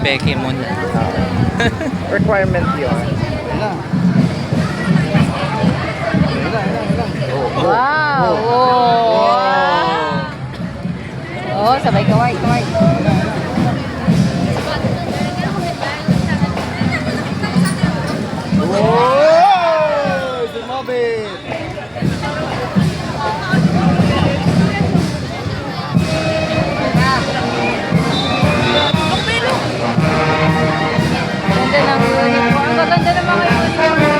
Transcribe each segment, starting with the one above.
Pokemon. Requirement yun. Wow! Oh, sabay kaway. Oh! Sumabit! Ganda ng uniform. Ang gaganda ng mga uniform niya.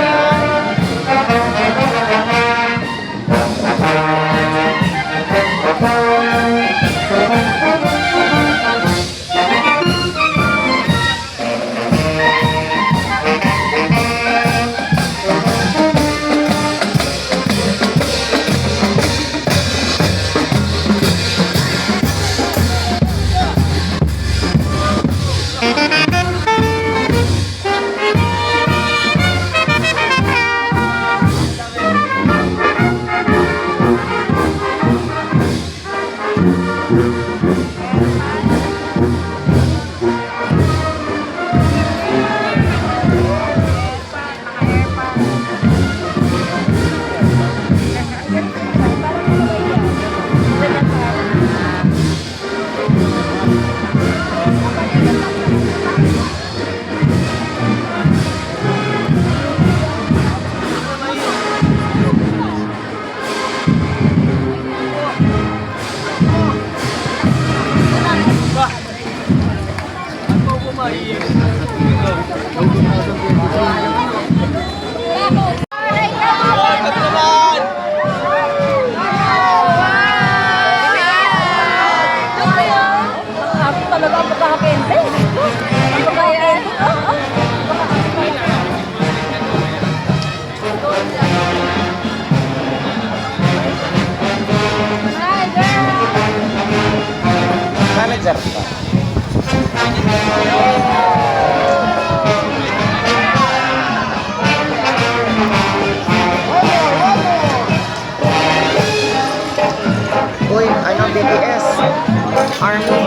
Manager pa. Uy, ano BTS? Army.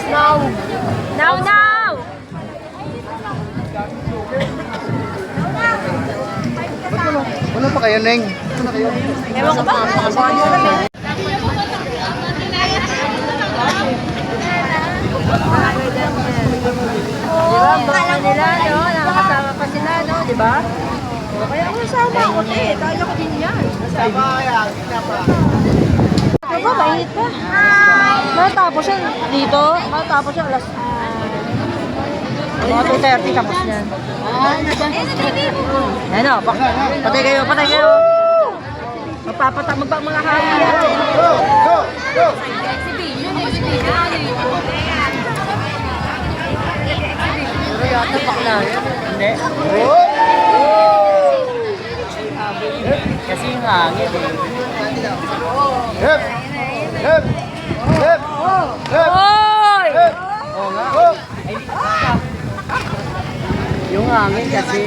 Now! Wala pa kayo, Neng? Ito na kayo. Ewan ko ba? Diba? Ang baka nila, no? Nakakasama pa sila, no? Diba? Kaya ako nasama ako, eh. Kaya ko din yan. Sama kaya, kita pa. Ano ba? Mainit pa. Matapos yan dito. Matapos yan alas. Mga 2:30 tapos yan. Ano? Patay kayo, patay kayo. Magpapatag mga hawin yan. Go! Go! Go! Pero yata bakla yan. Hindi. Kasi yung hangin eh. Hep! Hep! Hep! Hep! Hoy! Hep! Oo nga. Go! Yung hangin kasi.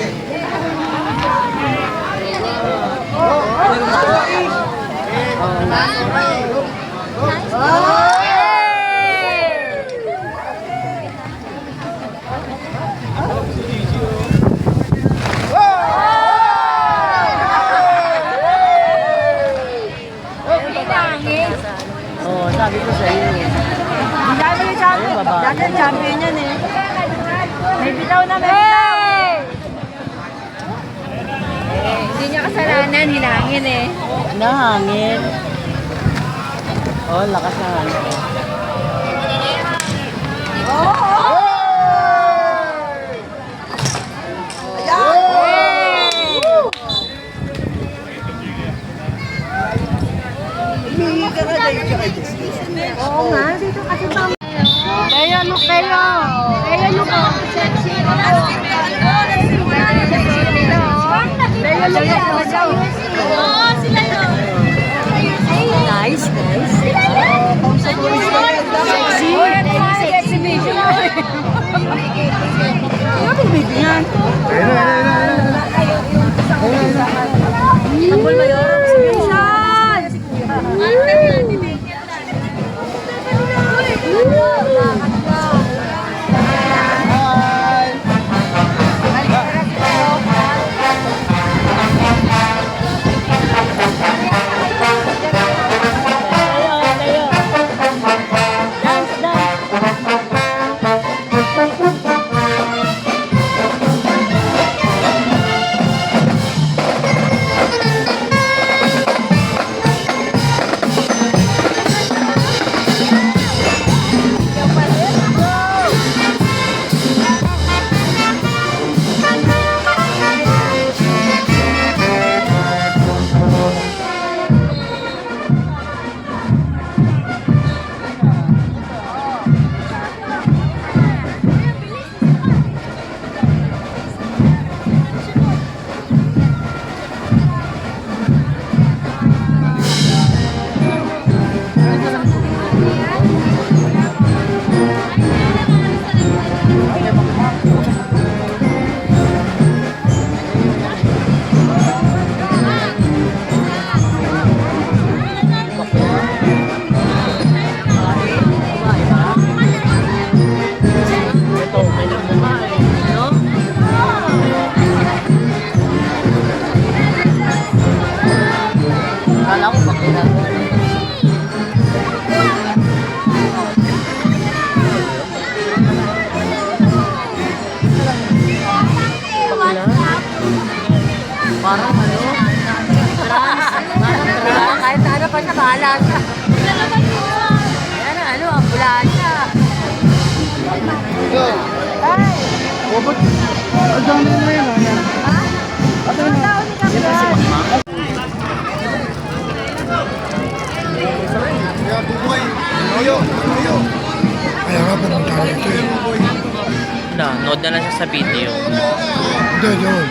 Oo, sabi ko sa iyo. Dami yung champion. Dami yung champion yan eh. May bitaw na, may bitaw. Hindi niya kasalanan, hinangin eh. Nahangin. Oh, lakas na hangin. Oo nga, dito kasi pa. Kaya ano kayo? Kaya ano ka? Sexy. Kaya ano ka? Oo, sila yun. Nice, nice. Sexy. Sexy video. Ano video yan? Tambol ba yun? Parang ano? Parang kahit ano pa siya, bahala siya. Ayan na, ano, ambulansya. Go! Ay! Ba't? Ang dami na yun, ayan. Ha? Ang tao ni Kapitan. Kaya bubuhay. Tuyo! Tuyo! Kaya nga pumunta rito eh. Nood na lang siya sa video. Hindi, yun.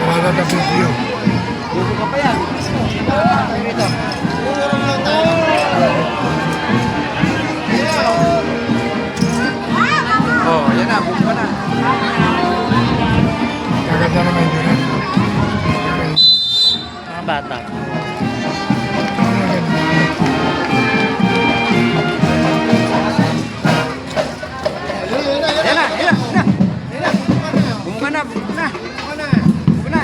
Wala na video. Bubo ka pa yan. Oh, yan na, buka na. Gaganda naman yun. Mga bata. Yan na, yan na. Buka na, buka na. Buka na.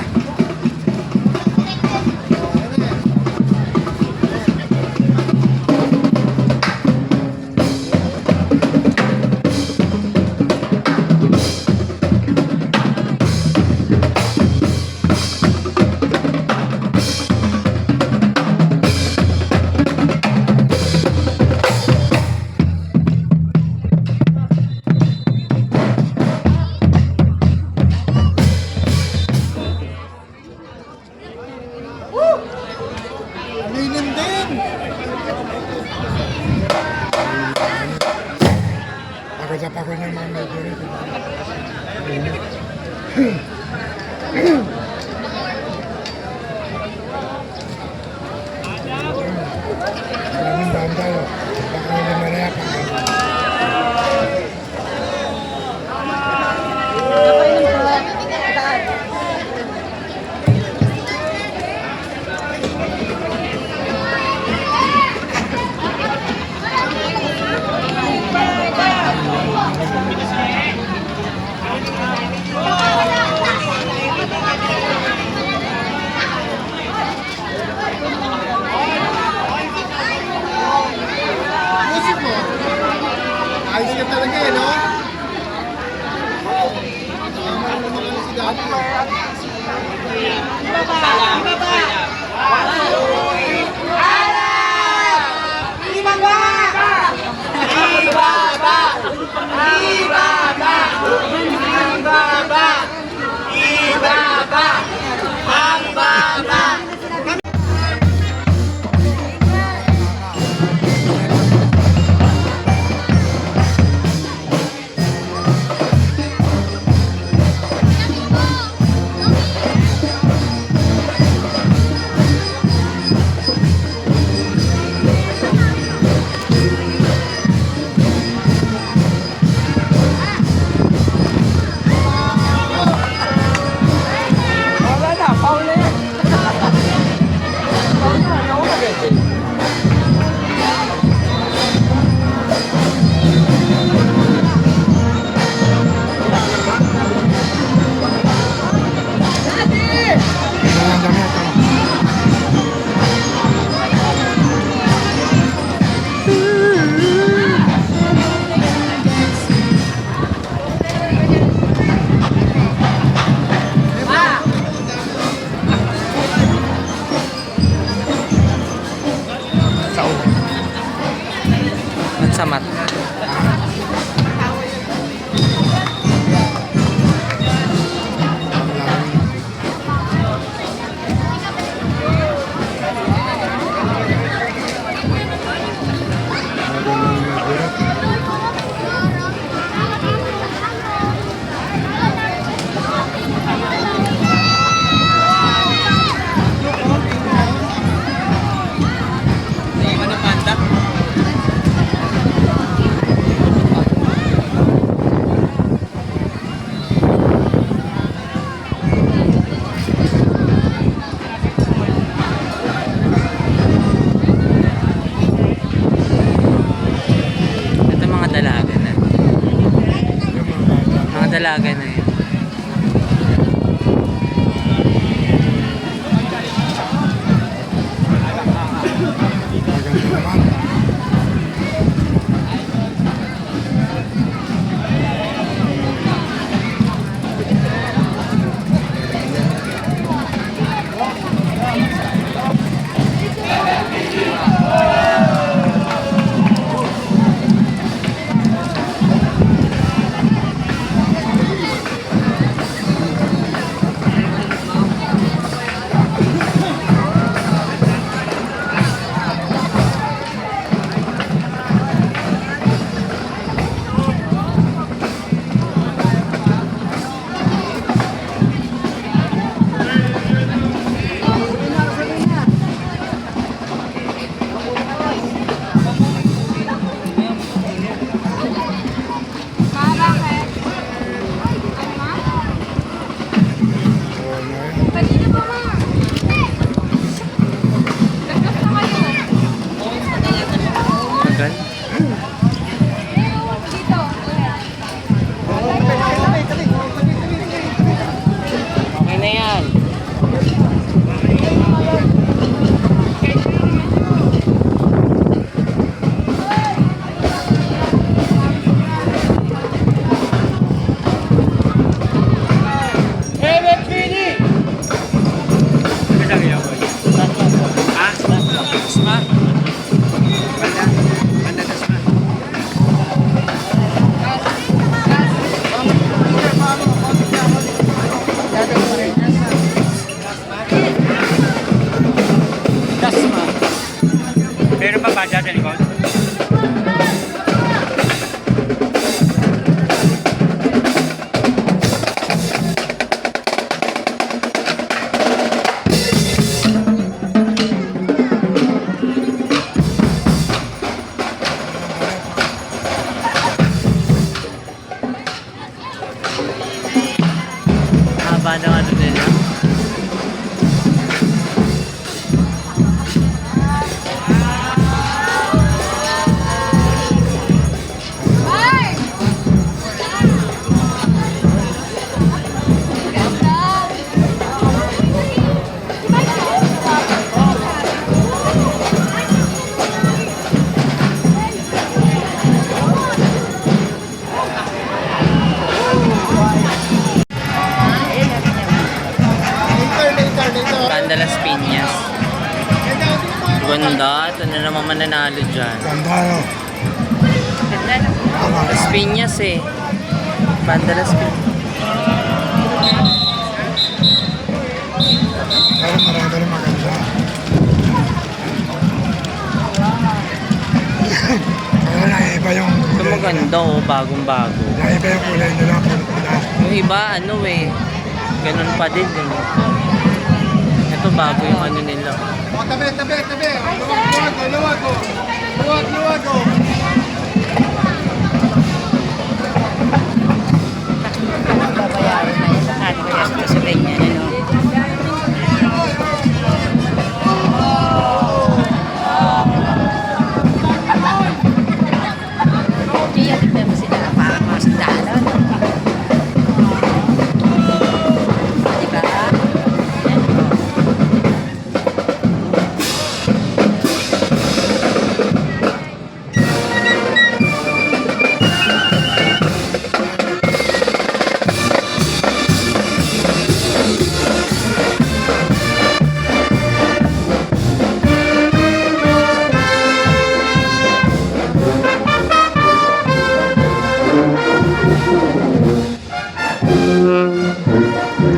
Lilim din! Pagod na pagod na yung mga medyo rito. Maraming daan tayo. Baka hindi malaya pa. Ayos ka talaga eh, no? Samat. Dalaga na yun. haba ng ano nila. Banda Las Piñas. Ganda. Ito na naman mananalo dyan. Ganda, no? Las Piñas eh. Banda Las Piñas. Pero marami rin maganda. Kaya naiba yung Ito kulay nila. maganda oh. Bagong-bago. Naiba yung kulay nila. Pula. Yung iba ano eh. Ganun pa din. Ganun. Ito bago yung ano nila. Oh, tabi. Luwag. Babayaran na yan. Lahat ko yan. Ito sa ganyan, ano. Kaya tignan mo sila. Parang mga sandala, no? Diba? Yan, oh.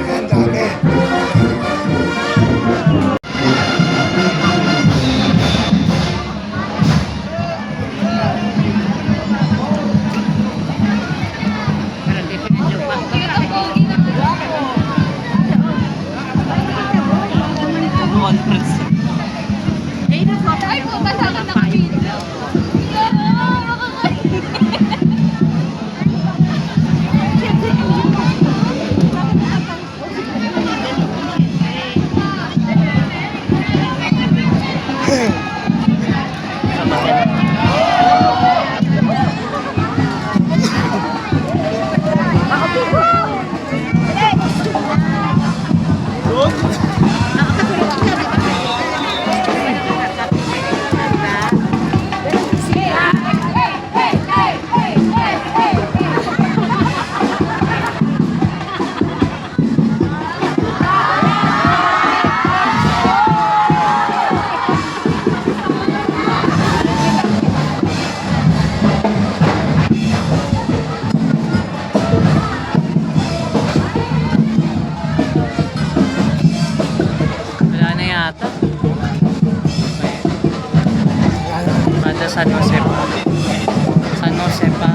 Ang dami. Parang di pinadyopan ko. Ay, pumasakot na kami. Wala na yata. Kaya Banda San Jose pa. San Jose pa.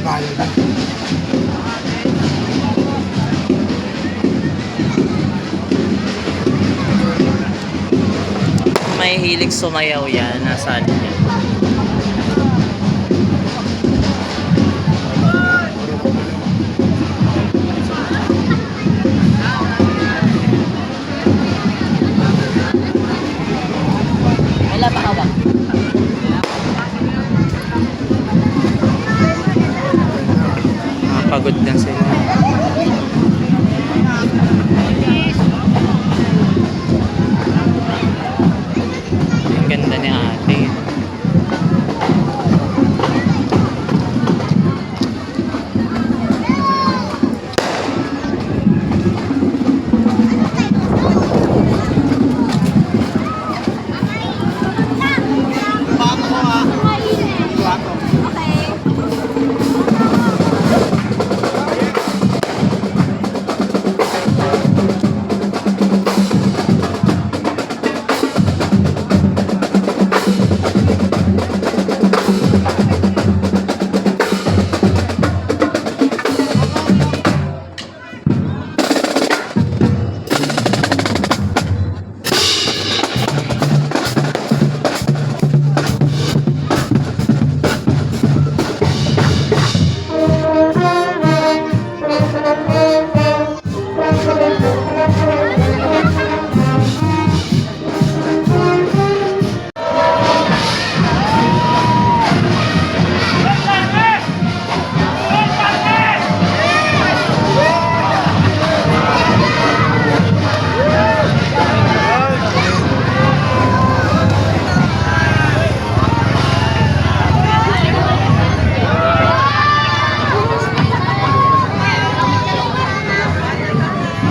bayad. May hilig sumayaw yan, nasa alin yan. Wala pa hawak. Pagod na sila. Ang ganda ni ate.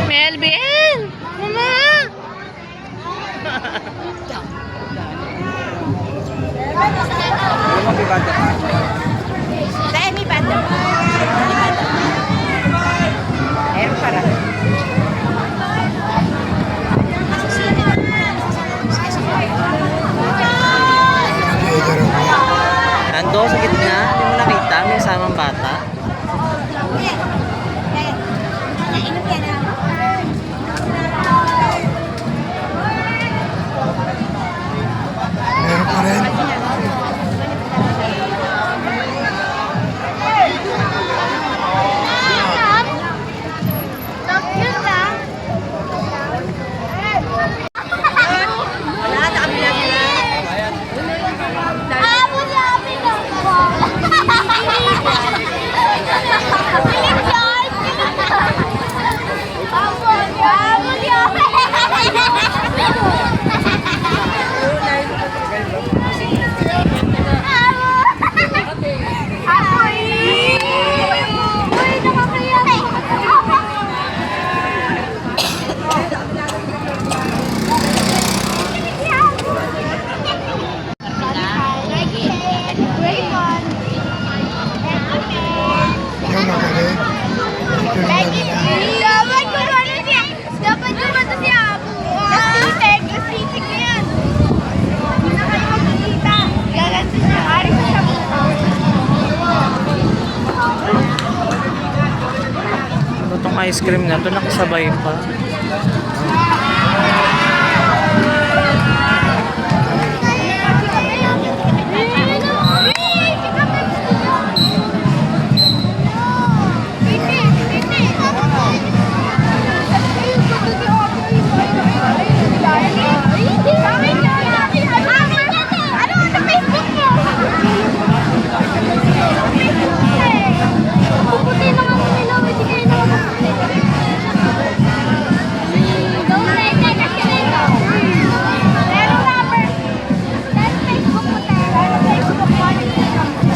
Melvin! Mama! Dahil may banda pa. Meron para. Nando sa gitna, hindi mo nakita, may samang bata. Meron pa rin. Wala, nakabila nila. Yung magaling. Ito yung magaling. Dapat kumanta si Abu. Nasitig na yan. Hindi na kayo magkikita. Gaganto siya. Ari ko siya buka. Ano tong ice cream na to? Nakasabay pa.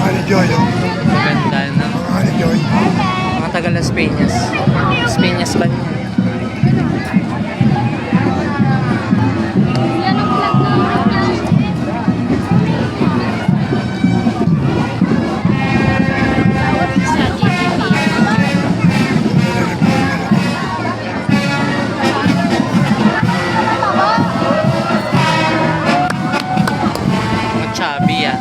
Ano Joy, oh. Ganda na. Ano Joy. Mga taga Las Peñas. Las Peñas ba niya? Mga chubby ah.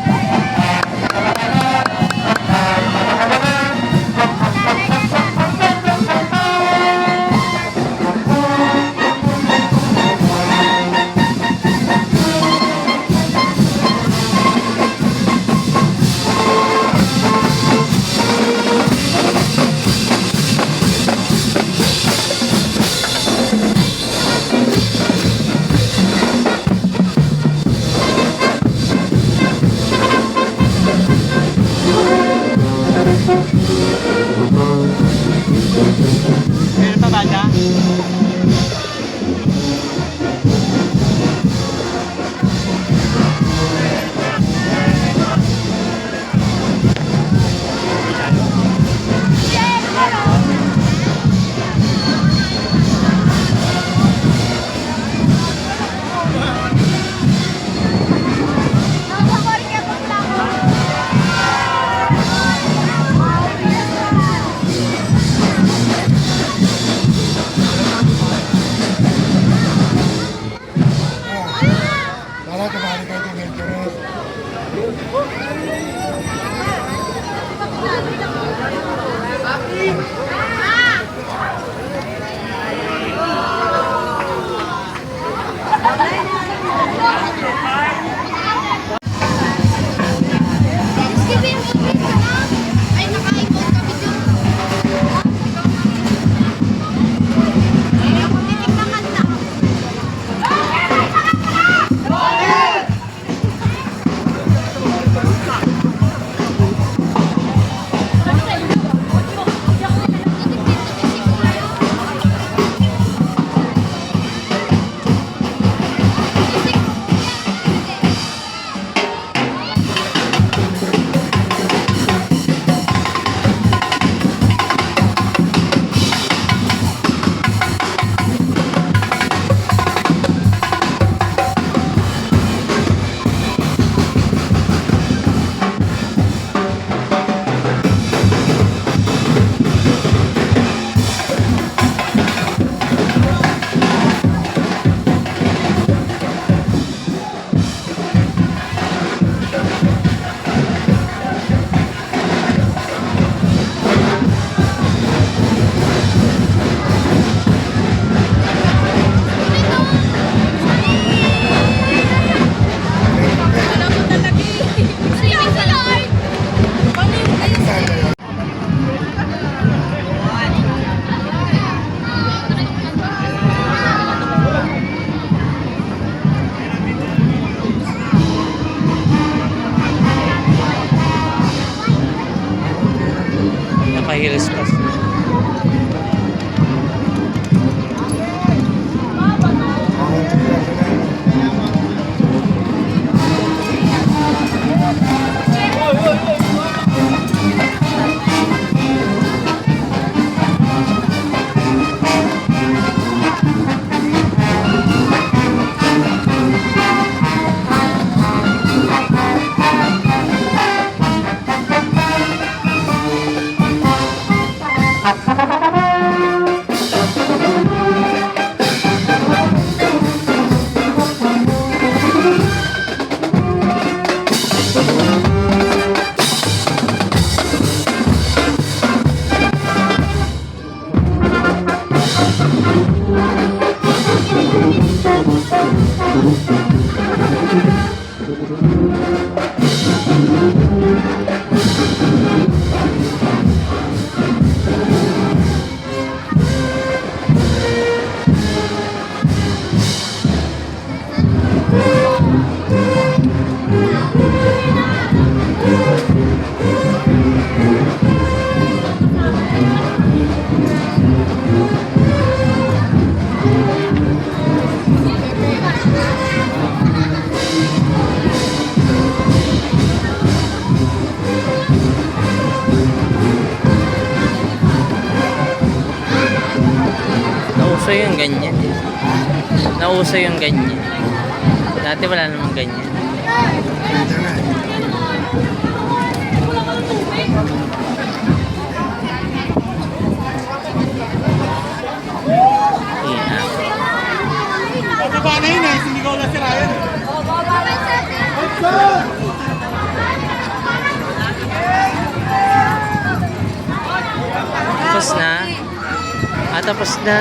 Sabihin mo, please, ano? Ay, naka-iPhone kami dyan. Ay, ako titig na kanta. Swimming sa Lord! Naka-heels pa siya. Nauso yung ganyan. Nauso yung ganyan. Dati wala namang ganyan. Pwede na. Yeah. Tapos na. Tapos na.